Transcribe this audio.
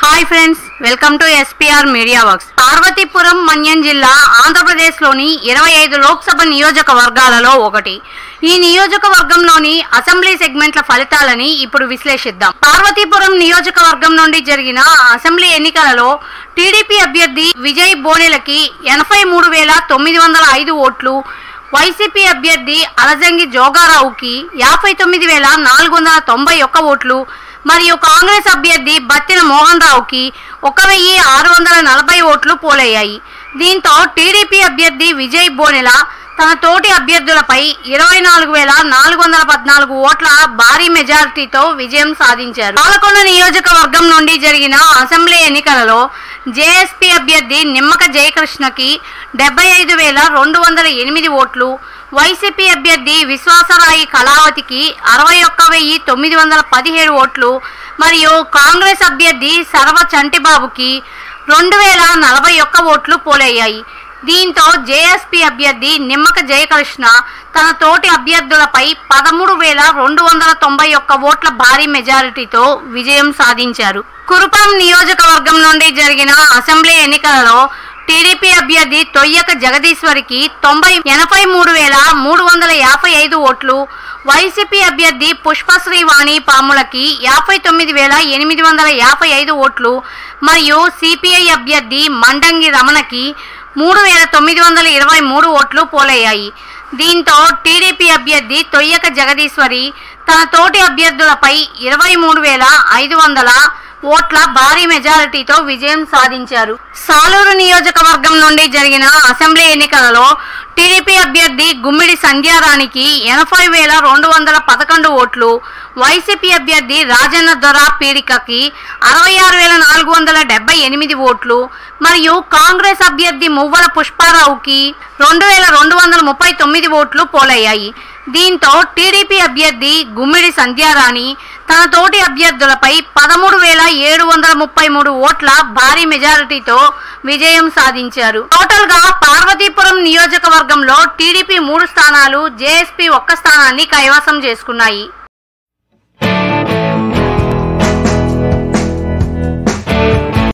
Hi friends, welcome to SPR media works. Parvathipuram Manyam जिल्ला आंध्र प्रदेश लोनी 25 लोकसभा నియోజకవర్గాలలో ఒకటి। ఈ నియోజకవర్గంలోని అసెంబ్లీ సెగ్మెంట్ల ఫలితాలని ఇప్పుడు విశ్లేషిద్దాం। పార్వతీపురం నియోజకవర్గం నుండి జరిగిన అసెంబ్లీ ఎన్నికలలో టీడీపీ అభ్యర్థి విజయ్ బోనెలకి 83,905 ఓట్లు, వైసీపీ అభ్యర్థి అలజంగి జోగారావుకి 59,491 ఓట్లు మరియు కాంగ్రెస్ అభ్యర్థి బత్తిన మోహన్ రావుకి 1,640 ఓట్లు పోలయ్యాయి। దీంతో టీడీపీ అభ్యర్థి విజయ్ బోనెల తన తోటి అభ్యర్థులపై 24,414 ఓట్ల భారీ మెజారిటీతో విజయం సాధించారు। పాలకొండ నియోజకవర్గం నుండి జరిగిన అసెంబ్లీ ఎన్నికలలో జేఎస్పీ అభ్యర్థి నిమ్మక జయకృష్ణకి 75,208 ఓట్లు, వైసీపీ అభ్యర్థి విశ్వాసరాయి కళావతికి 61,917 ఓట్లు మరియు కాంగ్రెస్ అభ్యర్థి సర్వ చంటిబాబుకి 2,041 ఓట్లు పోలయ్యాయి। దీంతో జేఎస్పీ అభ్యర్థి నిమ్మక జయకృష్ణ తన తోటి అభ్యర్థులపై 13,291 ఓట్ల భారీ మెజారిటీతో విజయం సాధించారు। కురుపాం నియోజకవర్గం నుండి జరిగిన అసెంబ్లీ ఎన్నికలలో టీడీపీ అభ్యర్థి తొయ్యక జగదీశ్వరికి 83,355 ఓట్లు, వైసీపీ అభ్యర్థి పుష్పశ్రీవాణి పాములకి 59,855 ఓట్లు మరియు సిపిఐ అభ్యర్థి మండంగి రమణకి 3,923 ఓట్లు పోలయ్యాయి। దీంతో టీడీపీ అభ్యర్థి తొయ్యక జగదీశ్వరి తన తోటి అభ్యర్థులపై 23,500 ఓట్ల భారీ మెజారిటీతో విజయం సాధించారు। సాలూరు నియోజకవర్గం నుండి జరిగిన అసెంబ్లీ ఎన్నికలలో టీడీపీ అభ్యర్థి గుమ్మిడి సంధ్యారాణికి 80,211 ఓట్లు, వైసీపీ అభ్యర్థి రాజన్న దొర పీడికకి 66,478 ఓట్లు మరియు కాంగ్రెస్ అభ్యర్థి మువ్వల పుష్పారావుకి 2,239 ఓట్లు పోలయ్యాయి। దీంతో టీడీపీ అభ్యర్థి గుమ్మిడి సంధ్యారాణి తన తోటి అభ్యర్థులపై 13,733 ఓట్ల భారీ మెజారిటీతో విజయం సాధించారు। టోటల్ గా పార్వతీపురం నియోజకవర్గంలో టీడీపీ 3 స్థానాలు, జేఎస్పీ 1 స్థానాన్ని కైవసం చేసుకున్నాయి।